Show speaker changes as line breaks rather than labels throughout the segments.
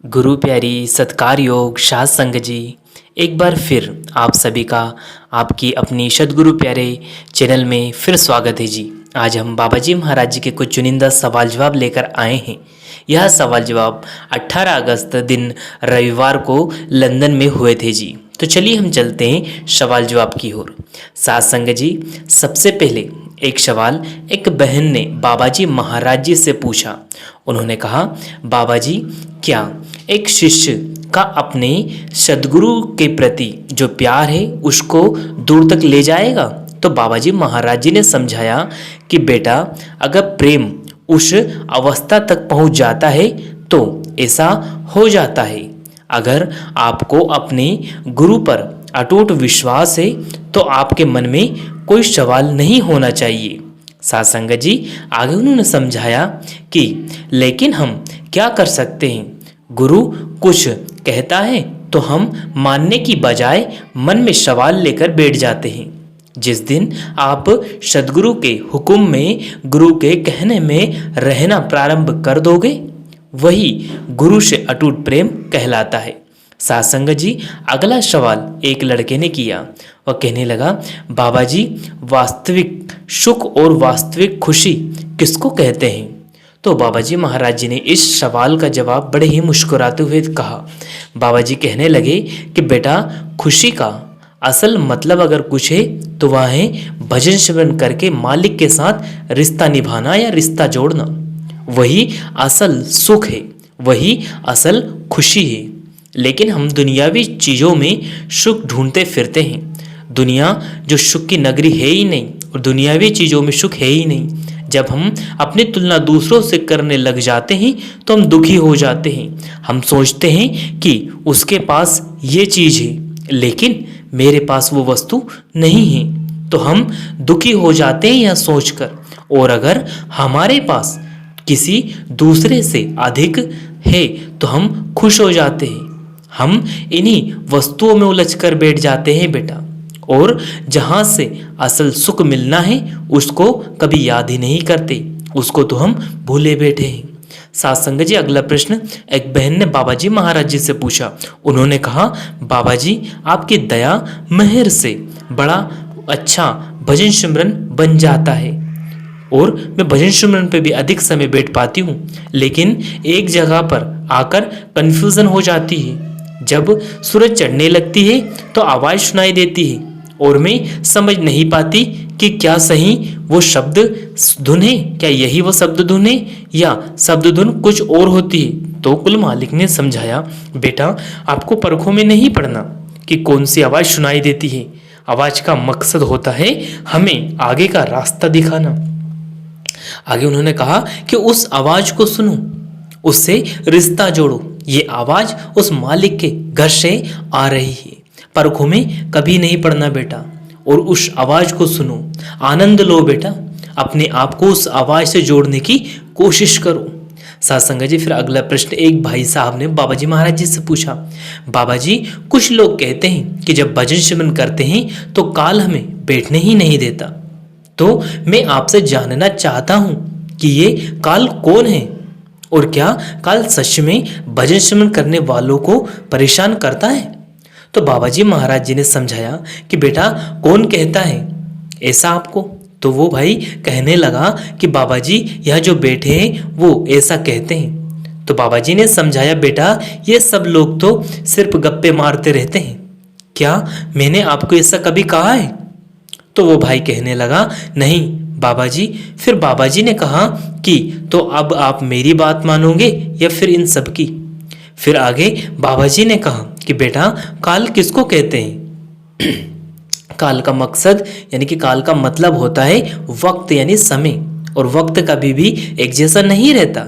गुरु प्यारी सत्कार योग शाह संग जी, एक बार फिर आप सभी का आपकी अपनी सदगुरु प्यारे चैनल में फिर स्वागत है जी। आज हम बाबा जी महाराज जी के कुछ चुनिंदा सवाल जवाब लेकर आए हैं। यह सवाल जवाब 18 अगस्त दिन रविवार को लंदन में हुए थे जी। तो चलिए हम चलते हैं सवाल जवाब की ओर। साथ संग जी, सबसे पहले एक सवाल एक बहन ने बाबा जी महाराज जी से पूछा। उन्होंने कहा, बाबा जी क्या एक शिष्य का अपने सद्गुरु के प्रति जो प्यार है उसको दूर तक ले जाएगा? तो बाबा जी महाराज जी ने समझाया कि बेटा, अगर प्रेम उस अवस्था तक पहुंच जाता है तो ऐसा हो जाता है। अगर आपको अपने गुरु पर अटूट विश्वास है तो आपके मन में कोई सवाल नहीं होना चाहिए। साथ संगत जी, आगे उन्होंने समझाया कि लेकिन हम क्या कर सकते हैं, गुरु कुछ कहता है तो हम मानने की बजाय मन में सवाल लेकर बैठ जाते हैं। जिस दिन आप सद्गुरु के हुक्म में, गुरु के कहने में रहना प्रारंभ कर दोगे, वही गुरु से अटूट प्रेम कहलाता है। साथ संगत जी, अगला सवाल एक लड़के ने किया। वह कहने लगा, बाबा जी वास्तविक सुख और वास्तविक खुशी किसको कहते हैं? तो बाबा जी महाराज जी ने इस सवाल का जवाब बड़े ही मुस्कुराते हुए कहा। बाबा जी कहने लगे कि बेटा, खुशी का असल मतलब अगर कुछ है तो वह है भजन श्रवण करके मालिक के साथ रिश्ता निभाना या रिश्ता जोड़ना। वही असल सुख है, वही असल खुशी है। लेकिन हम दुनियावी चीज़ों में सुख ढूंढते फिरते हैं। दुनिया जो सुख की नगरी है ही नहीं और दुनियावी चीज़ों में सुख है ही नहीं। जब हम अपनी तुलना दूसरों से करने लग जाते हैं तो हम दुखी हो जाते हैं। हम सोचते हैं कि उसके पास ये चीज़ है लेकिन मेरे पास वो वस्तु नहीं है, तो हम दुखी हो जाते हैं यह सोचकर। और अगर हमारे पास किसी दूसरे से अधिक है तो हम खुश हो जाते हैं। हम इन्हीं वस्तुओं में उलझ कर बैठ जाते हैं बेटा, और जहाँ से असल सुख मिलना है उसको कभी याद ही नहीं करते, उसको तो हम भूले बैठे हैं। साथ संगत जी, अगला प्रश्न एक बहन ने बाबा जी महाराज जी से पूछा। उन्होंने कहा, बाबा जी आपकी दया मेहर से बड़ा अच्छा भजन सिमरन बन जाता है और मैं भजन सिमरन पे भी अधिक समय बैठ पाती हूँ, लेकिन एक जगह पर आकर कन्फ्यूज़न हो जाती है। जब सूरज चढ़ने लगती है तो आवाज़ सुनाई देती है और मैं समझ नहीं पाती कि क्या सही वो शब्द धुन है, क्या यही वो शब्द धुन है या शब्द धुन कुछ और होती है। तो कुल मालिक ने समझाया, बेटा आपको परखों में नहीं पड़ना कि कौन सी आवाज़ सुनाई देती है। आवाज़ का मकसद होता है हमें आगे का रास्ता दिखाना। आगे उन्होंने कहा कि उस आवाज़ को सुनो, उससे रिश्ता जोड़ो। ये आवाज़ उस मालिक के घर से आ रही है। परखों में कभी नहीं पड़ना बेटा, और उस आवाज़ को सुनो, आनंद लो बेटा, अपने आप को उस आवाज़ से जोड़ने की कोशिश करो। साथ संगत जी, फिर अगला प्रश्न एक भाई साहब ने बाबा जी महाराज जी से पूछा। बाबा जी, कुछ लोग कहते हैं कि जब भजन सिमरन करते हैं तो काल हमें बैठने ही नहीं देता। तो मैं आपसे जानना चाहता हूँ कि ये काल कौन है और क्या काल सच में भजन सिमरन करने वालों को परेशान करता है? तो बाबा जी महाराज जी ने समझाया कि बेटा, कौन कहता है ऐसा आपको? तो वो भाई कहने लगा कि बाबा जी यह जो बैठे हैं वो ऐसा कहते हैं। तो बाबा जी ने समझाया, बेटा ये सब लोग तो सिर्फ गप्पे मारते रहते हैं, क्या मैंने आपको ऐसा कभी कहा है? तो वो भाई कहने लगा, नहीं बाबा जी। फिर बाबा जी ने कहा कि तो अब आप मेरी बात मानोगे या फिर इन सब की? फिर आगे बाबा जी ने कहा कि बेटा, काल किसको कहते हैं? काल का मकसद यानी कि काल का मतलब होता है वक्त यानी समय, और वक्त कभी भी एक जैसा नहीं रहता।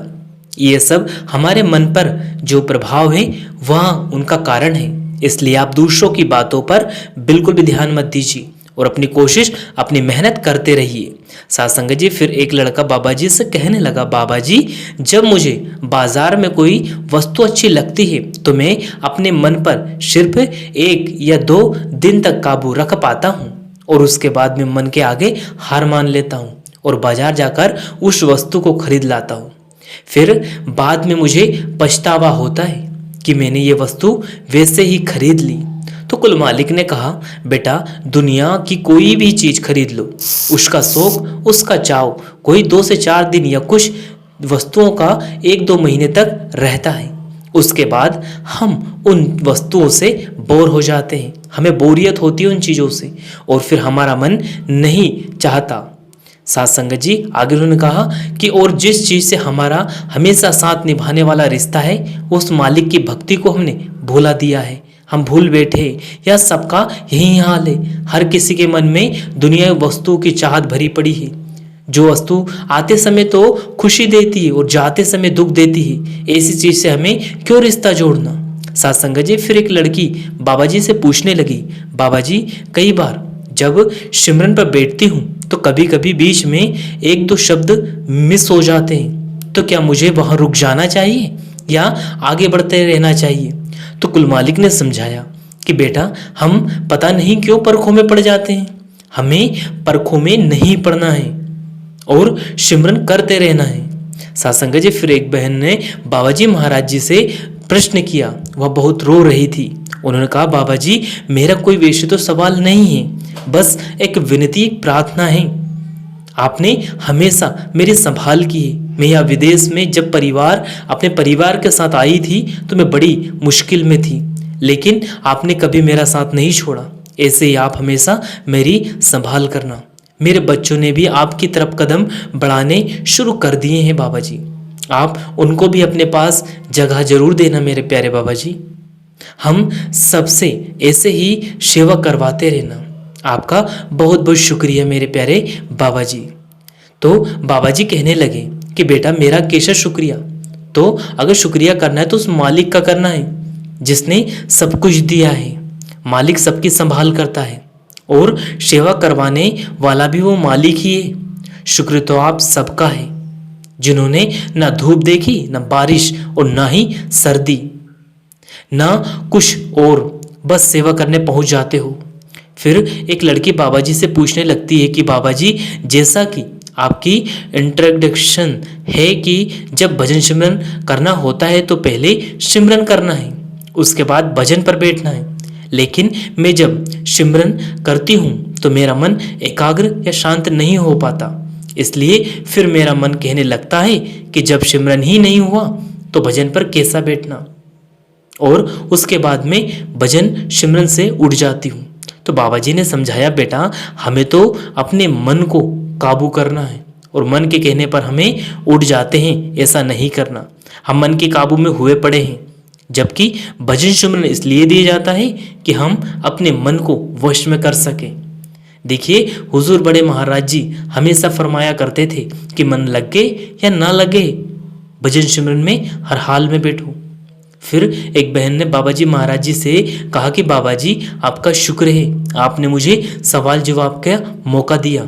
ये सब हमारे मन पर जो प्रभाव है वह उनका कारण है। इसलिए आप दूसरों की बातों पर बिल्कुल भी ध्यान मत दीजिए और अपनी कोशिश, अपनी मेहनत करते रहिए। साथ संगत जी, फिर एक लड़का बाबा जी से कहने लगा, बाबा जी जब मुझे बाजार में कोई वस्तु अच्छी लगती है तो मैं अपने मन पर सिर्फ 1 या 2 दिन तक काबू रख पाता हूँ और उसके बाद मैं मन के आगे हार मान लेता हूँ और बाजार जाकर उस वस्तु को खरीद लाता हूँ। फिर बाद में मुझे पछतावा होता है कि मैंने ये वस्तु वैसे ही खरीद ली। तो कुल मालिक ने कहा, बेटा दुनिया की कोई भी चीज़ खरीद लो, उसका शौक, उसका चाव कोई 2 से 4 दिन या कुछ वस्तुओं का 1-2 महीने तक रहता है। उसके बाद हम उन वस्तुओं से बोर हो जाते हैं, हमें बोरियत होती है उन चीज़ों से, और फिर हमारा मन नहीं चाहता। साथ संगत जी आगे उन्होंने कहा कि और जिस चीज़ से हमारा हमेशा साथ निभाने वाला रिश्ता है, उस मालिक की भक्ति को हमने भुला दिया है, हम भूल बैठे। यह सबका यही हाल है। हर किसी के मन में दुनिया वस्तुओं की चाहत भरी पड़ी है। जो वस्तु आते समय तो खुशी देती है और जाते समय दुख देती है, ऐसी चीज से हमें क्यों रिश्ता जोड़ना। साथ संगत जी फिर एक लड़की बाबा जी से पूछने लगी, बाबा जी कई बार जब सिमरन पर बैठती हूँ तो कभी कभी बीच में 1-2 शब्द मिस हो जाते हैं, तो क्या मुझे वहाँ रुक जाना चाहिए या आगे बढ़ते रहना चाहिए। तो कुल मालिक ने समझाया कि बेटा हम पता नहीं क्यों परखों में पड़ जाते हैं, हमें परखों में नहीं पड़ना है और सिमरन करते रहना है। साथ संगत जी फिर एक बहन ने बाबा जी महाराज जी से प्रश्न किया, वह बहुत रो रही थी। उन्होंने कहा, बाबा जी मेरा कोई वैसे तो सवाल नहीं है, बस एक विनती प्रार्थना है। आपने हमेशा मेरी संभाल की है। मैं यहाँ विदेश में जब अपने परिवार के साथ आई थी तो मैं बड़ी मुश्किल में थी, लेकिन आपने कभी मेरा साथ नहीं छोड़ा। ऐसे ही आप हमेशा मेरी संभाल करना। मेरे बच्चों ने भी आपकी तरफ कदम बढ़ाने शुरू कर दिए हैं बाबा जी, आप उनको भी अपने पास जगह जरूर देना मेरे प्यारे बाबा जी। हम सबसे ऐसे ही सेवा करवाते रहना। आपका बहुत बहुत शुक्रिया मेरे प्यारे बाबा जी। तो बाबा जी कहने लगे कि बेटा मेरा कैसा शुक्रिया, तो अगर शुक्रिया करना है तो उस मालिक का करना है जिसने सब कुछ दिया है। मालिक सबकी संभाल करता है और सेवा करवाने वाला भी वो मालिक ही है। शुक्र तो आप सबका है जिन्होंने ना धूप देखी, ना बारिश और ना ही सर्दी, ना कुछ और, बस सेवा करने पहुंच जाते हो। फिर एक लड़की बाबा जी से पूछने लगती है कि बाबा जी जैसा कि आपकी इंट्रोडक्शन है कि जब भजन सिमरन करना होता है तो पहले सिमरन करना है, उसके बाद भजन पर बैठना है, लेकिन मैं जब सिमरन करती हूँ तो मेरा मन एकाग्र या शांत नहीं हो पाता, इसलिए फिर मेरा मन कहने लगता है कि जब सिमरन ही नहीं हुआ तो भजन पर कैसा बैठना, और उसके बाद में भजन सिमरन से उठ जाती हूँ। तो बाबा जी ने समझाया, बेटा हमें तो अपने मन को काबू करना है और मन के कहने पर हमें उठ जाते हैं, ऐसा नहीं करना। हम मन के काबू में हुए पड़े हैं, जबकि भजन सिमरन इसलिए दिया जाता है कि हम अपने मन को वश में कर सकें। देखिए हुजूर बड़े महाराज जी हमेशा फरमाया करते थे कि मन लगे या ना लगे, भजन सिमरन में हर हाल में बैठो। फिर एक बहन ने बाबा जी महाराज जी से कहा कि बाबा जी आपका शुक्र है, आपने मुझे सवाल जवाब का मौका दिया।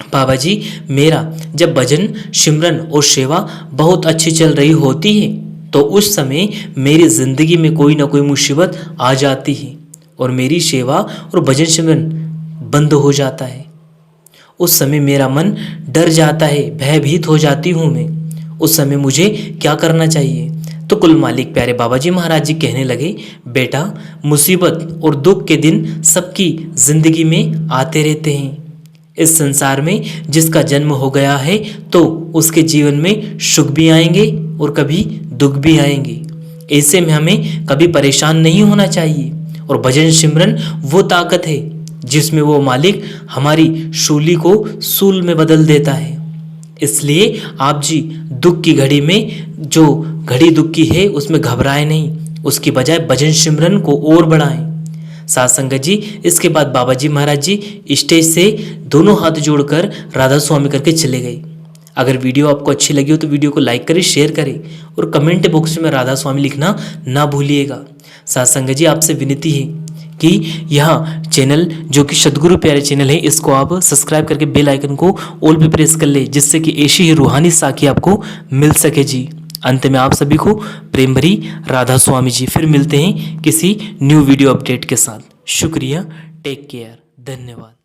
बाबा जी मेरा जब भजन सिमरन और सेवा बहुत अच्छी चल रही होती है तो उस समय मेरी ज़िंदगी में कोई ना कोई मुसीबत आ जाती है और मेरी सेवा और भजन सिमरन बंद हो जाता है। उस समय मेरा मन डर जाता है, भयभीत हो जाती हूँ मैं। उस समय मुझे क्या करना चाहिए। तो कुल मालिक प्यारे बाबा जी महाराज जी कहने लगे, बेटा मुसीबत और दुख के दिन सबकी जिंदगी में आते रहते हैं। इस संसार में जिसका जन्म हो गया है तो उसके जीवन में सुख भी आएंगे और कभी दुख भी आएंगे। ऐसे में हमें कभी परेशान नहीं होना चाहिए। और भजन सिमरन वो ताकत है जिसमें वो मालिक हमारी सूली को सूल में बदल देता है। इसलिए आप जी दुख की घड़ी में, जो घड़ी दुख की है उसमें घबराए नहीं, उसकी बजाय भजन सिमरन को और बढ़ाएं। साथ संगत जी इसके बाद बाबा जी महाराज जी स्टेज से दोनों हाथ जोड़कर राधा स्वामी करके चले गए। अगर वीडियो आपको अच्छी लगी हो तो वीडियो को लाइक करें, शेयर करें और कमेंट बॉक्स में राधा स्वामी लिखना ना भूलिएगा। साथ संगत जी आपसे विनती है कि यह चैनल जो कि सदगुरु प्यारे चैनल है, इसको आप सब्सक्राइब करके बेल आइकन को ऑल पे प्रेस कर ले, जिससे कि ऐसी ही रूहानी साखी आपको मिल सके जी। अंत में आप सभी को प्रेम भरी राधा स्वामी जी। फिर मिलते हैं किसी न्यू वीडियो अपडेट के साथ। शुक्रिया, टेक केयर, धन्यवाद।